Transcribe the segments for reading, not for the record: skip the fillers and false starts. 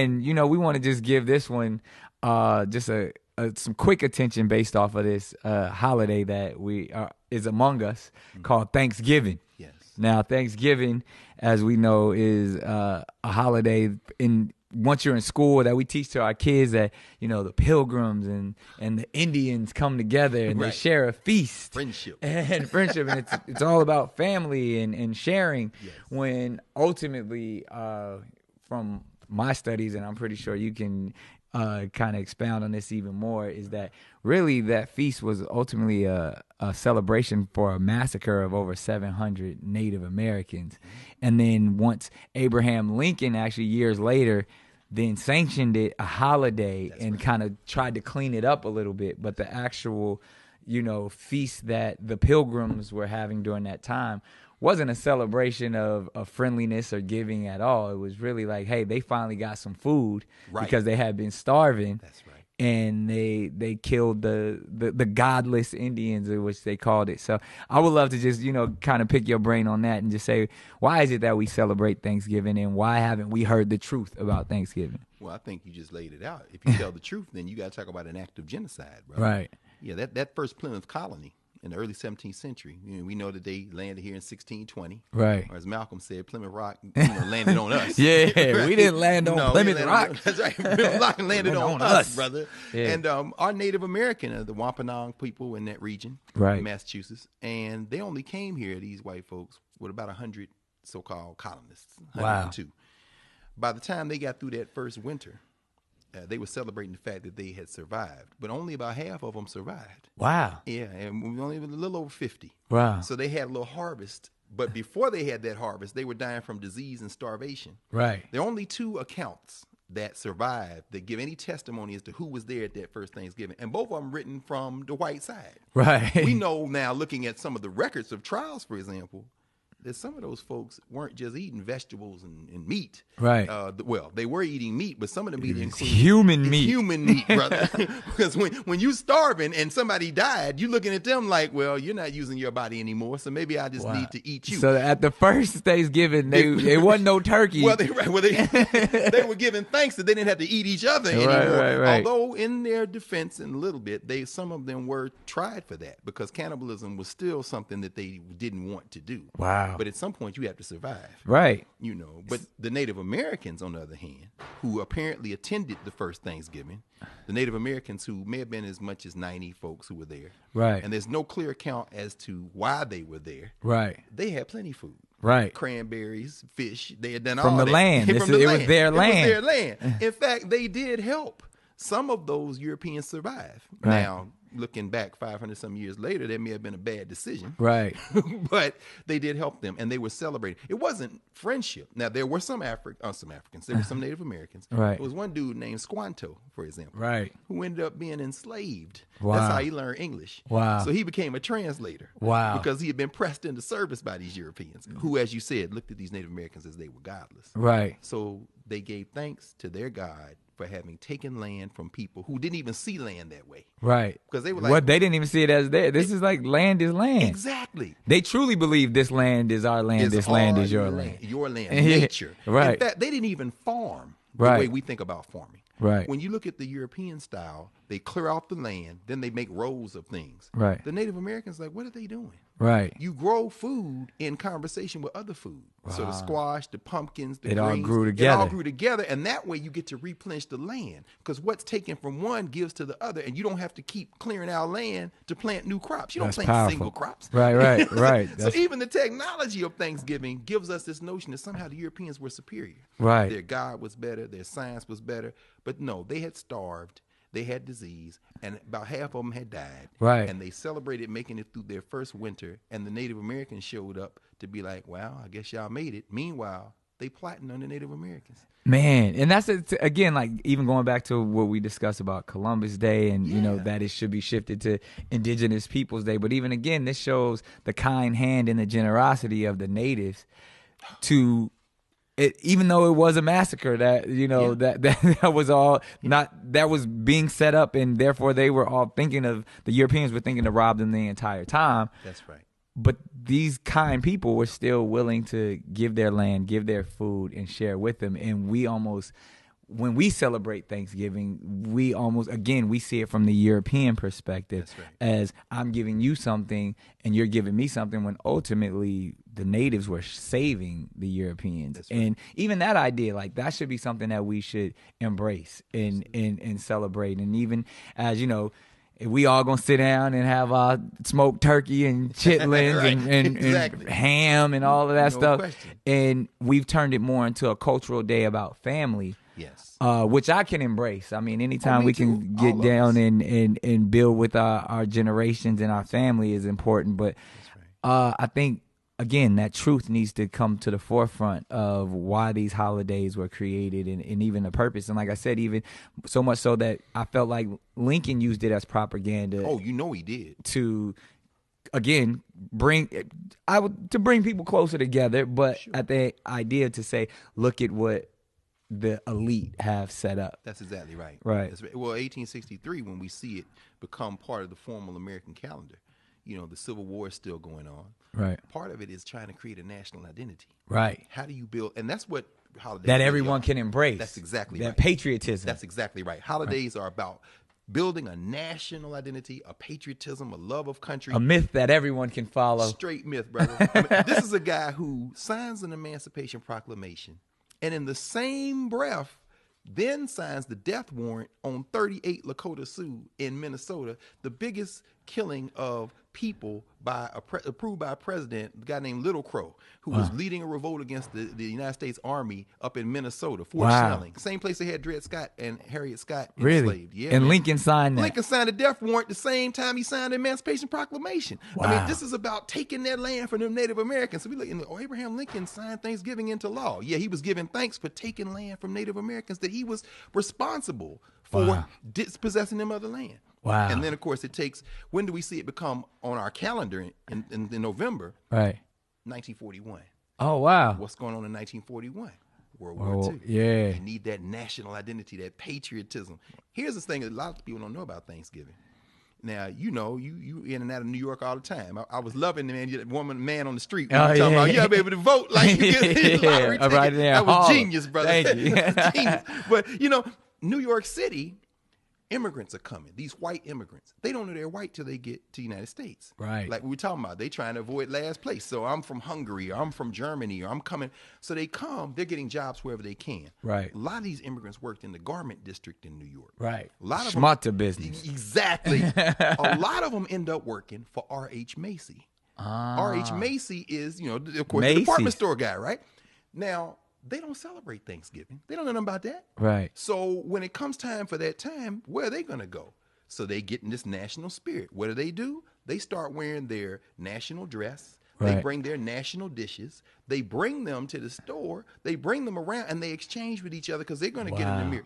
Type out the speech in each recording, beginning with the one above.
And we want to just give this one just some quick attention based off of this holiday that is among us called Thanksgiving. Yes. Now, Thanksgiving, as we know, is a holiday once you're in school that we teach to our kids that the Pilgrims and the Indians come together and they share a feast, friendship, and it's all about family and sharing. Yes. When ultimately, from my studies, and I'm pretty sure you can kind of expound on this even more, is that really that feast was ultimately a celebration for a massacre of over 700 Native Americans. And then once Abraham Lincoln, actually years later, then sanctioned it a holiday and kind of tried to clean it up a little bit. But the actual, feast that the Pilgrims were having during that time wasn't a celebration of friendliness or giving at all. It was really like, hey, they finally got some food because they had been starving. That's right. And they killed the godless Indians, which they called it. So I would love to just, kind of pick your brain on that and just say, why is it that we celebrate Thanksgiving, and why haven't we heard the truth about Thanksgiving? Well, I think you just laid it out. If you tell the truth, then you got to talk about an act of genocide, brother. Right. Yeah, that first Plymouth colony in the early 17th century. We know that they landed here in 1620. Right. Or as Malcolm said, Plymouth Rock landed on us. Yeah, right? We didn't land on Plymouth Rock. That's right. Plymouth Rock landed on us, brother. Yeah. And our Native American, the Wampanoag people in that region, right, Massachusetts, and they only came here, these white folks, with about 100 so-called colonists. Wow. 102. By the time they got through that first winter, they were celebrating the fact that they had survived, but only about half of them survived. Wow. Yeah, and we only a little over 50. Wow. So they had a little harvest, but before they had that harvest, they were dying from disease and starvation. Right. There are only two accounts that survived that give any testimony as to who was there at that first Thanksgiving, and both of them written from the white side. Right. We know now, looking at some of the records of trials, for example, that some of those folks weren't just eating vegetables and meat. Right. Well, they were eating meat, but some of the meat included human meat. Human meat, brother. Because when you starving and somebody died, you looking at them like, well, you're not using your body anymore, so maybe I just need to eat you. So at the first Thanksgiving, it wasn't no turkey. Well, they were giving thanks that they didn't have to eat each other anymore. Right. Although in their defense, in a little bit, some of them were tried for that because cannibalism was still something that they didn't want to do. Wow. But at some point, you have to survive. Right. But the Native Americans, on the other hand, who apparently attended the first Thanksgiving, the Native Americans who may have been as much as 90 folks who were there. Right. And there's no clear account as to why they were there. Right. They had plenty of food. Right. Cranberries, fish. They had done from all the that. land. From the land. It was their land. It was their land. In fact, they did help. Some of those Europeans survived. Right. Now, looking back 500 some years later, that may have been a bad decision. Right. But they did help them, and they were celebrating. It wasn't friendship. Now, there were some Africans. There were some Native Americans. Right. There was one dude named Squanto, for example. Right. Who ended up being enslaved. Wow. That's how he learned English. Wow. So he became a translator. Wow. Because he had been pressed into service by these Europeans, who, as you said, looked at these Native Americans as they were godless. Right. So they gave thanks to their God for having taken land from people who didn't even see land that way. Right. Because they were like, well, they didn't even see it as theirs. This is like land is land. Exactly. They truly believe this land is our land. This land is your land. Your land, nature. Right. In fact, they didn't even farm the Right. way we think about farming. Right. When you look at the European style, they clear out the land, then they make rows of things. Right. The Native Americans like, what are they doing? Right. You grow food in conversation with other food. Wow. So the squash, the pumpkins, the It all greens, grew It together. all grew together, and that way you get to replenish the land. Because what's taken from one gives to the other, and you don't have to keep clearing our land to plant new crops. You don't That's plant powerful. single crops. Right. So even the technology of Thanksgiving gives us this notion that somehow the Europeans were superior. Right. Their God was better, their science was better. But no, they had starved. They had disease, and about half of them had died. Right. And they celebrated making it through their first winter, and the Native Americans showed up to be like, wow, I guess y'all made it. Meanwhile, they plotting on the Native Americans. Man, and that's again, like even going back to what we discussed about Columbus Day, and that it should be shifted to Indigenous Peoples Day. But even again, this shows the kind hand and the generosity of the natives to. Even though it was a massacre that that was all that was being set up, and therefore they were all the Europeans were thinking to rob them the entire time. That's right. But these kind people were still willing to give their land, give their food, and share with them. And we almost when we celebrate Thanksgiving, we almost, again, we see it from the European perspective. That's right. As I'm giving you something and you're giving me something, when ultimately the natives were saving the Europeans. That's right. And even that idea, like, that should be something that we should embrace and celebrate. And even as, you know, if we all gonna sit down and have our smoked turkey and chitlins Right. and Exactly. ham and all of that No stuff, question. and we've turned it more into a cultural day about family, Yes. which I can embrace. I mean, anytime me we too. can All get of down us. and build with our generations and our family is important. But I think, again, that truth needs to come to the forefront of why these holidays were created and even the purpose. And like I said, even so much so that I felt like Lincoln used it as propaganda Oh, you know he did. to, again, bring people closer together, but at the idea to say, look at what the elite have set up. That's exactly right. Right. That's right. Well, 1863, when we see it become part of the formal American calendar, you know, the Civil War is still going on. Right. Part of it is trying to create a national identity. Right. How do you build? And that's what holidays That really everyone are. can embrace. That's exactly that right. patriotism. That's exactly right. Holidays are about building a national identity, a patriotism, a love of country. a myth that everyone can follow. Straight myth, brother. I mean, this is a guy who signs an Emancipation Proclamation, and in the same breath, then signs the death warrant on 38 Lakota Sioux in Minnesota, the biggest killing of people by approved by a president, a guy named Little Crow, who was leading a revolt against the United States Army up in Minnesota, Fort Snelling. Same place they had Dred Scott and Harriet Scott enslaved. Yeah, and man. Lincoln signed that. Lincoln signed a death warrant the same time he signed the Emancipation Proclamation. I mean, this is about taking that land from them Native Americans. So we look, Abraham Lincoln signed Thanksgiving into law. Yeah, he was giving thanks for taking land from Native Americans that he was responsible for dispossessing them of the land. Wow. And then, of course, it takes, when do we see it become on our calendar in November? Right. 1941. Oh, wow. What's going on in 1941? World Oh, War II. yeah. You need that national identity, that patriotism. Here's the thing that a lot of people don't know about Thanksgiving. Now, you know, you in and out of New York all the time. I was loving the man on the street. When Oh, you talking yeah. about, you be able to vote like you get a lottery ticket. Right there. That was Harlem. genius, brother. Thank you. That was genius. But, you know, New York City, immigrants are coming. These white immigrants. They don't know they're white till they get to the United States. Right. Like we were talking about. They trying to avoid last place. So I'm from Hungary, or I'm from Germany, or I'm coming. So they come, they're getting jobs wherever they can. Right. A lot of these immigrants worked in the garment district in New York. Right. A lot of Schmata business. Exactly. A lot of them end up working for R.H. Macy. R.H. Macy is, you know, of course, the department Macy's. store guy, right? Now, they don't celebrate Thanksgiving. They don't know nothing about that. Right. So when it comes time for that time, where are they going to go? So they get in this national spirit. What do? They start wearing their national dress. They Right. bring their national dishes. They bring them to the store. They bring them around, and they exchange with each other because they're going to get in the Wow. mirror.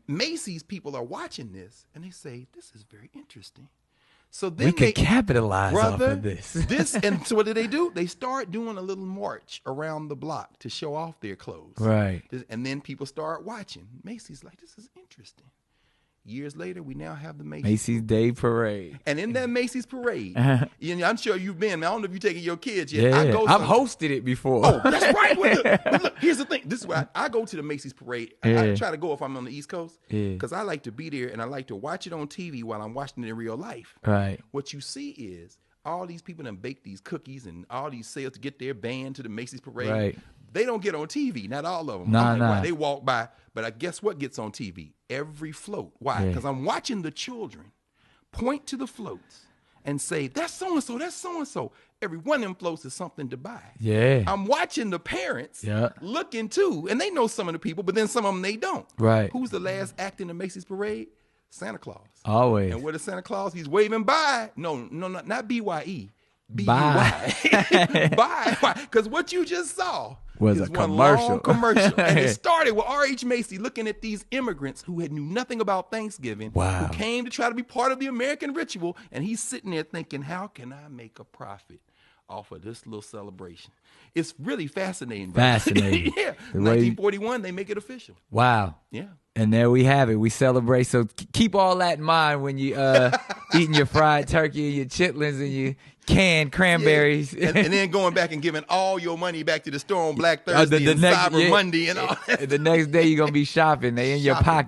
Macy's people are watching this, and they say, this is very interesting. So then We could capitalize off brother, of this. And so what do? They start doing a little march around the block to show off their clothes. Right. And then people start watching. Macy's like, this is interesting. Years later, we now have the Macy's Day Parade. And in that Macy's parade, you know, I'm sure you've been. I don't know if you're taking your kids yet. Yeah, I've some- hosted it before. Oh, that's right. But look, here's the thing. This is why I go to the Macy's parade. I Yeah. try to go if I'm on the East Coast Yeah. because I like to be there and I like to watch it on TV while I'm watching it in real life. Right. What you see is all these people that bake these cookies and all these sales to get their band to the Macy's parade. Right. They don't get on TV. Not all of them. Nah, I'm like, nah. wow, they walk by. But I guess what gets on TV? Every float. Why? Yeah. Because I'm watching the children point to the floats and say, that's so-and-so, that's so-and-so. Every one of them floats is something to buy. Yeah. I'm watching the parents Yeah. looking too, and they know some of the people, but then some of them they don't. Right. Who's the last act in the Macy's parade? Santa Claus. Always. And what is Santa Claus? He's waving bye. No, not BYE. Bye. B-U-Y. Bye. Why? Because what you just saw Was is a one commercial. long commercial. And it started with R.H. Macy looking at these immigrants who had knew nothing about Thanksgiving, Wow. who came to try to be part of the American ritual. And he's sitting there thinking, how can I make a profit off of this little celebration? It's really fascinating. brother. Fascinating. Yeah. The way- 1941, they make it official. Wow. Yeah. And there we have it. We celebrate. So keep all that in mind when you eating your fried turkey and your chitlins and canned cranberries. And then going back and giving all your money back to the store on Black Thursday and Cyber Monday and all that. The next day you're gonna be shopping. They in your Shopping. pocket.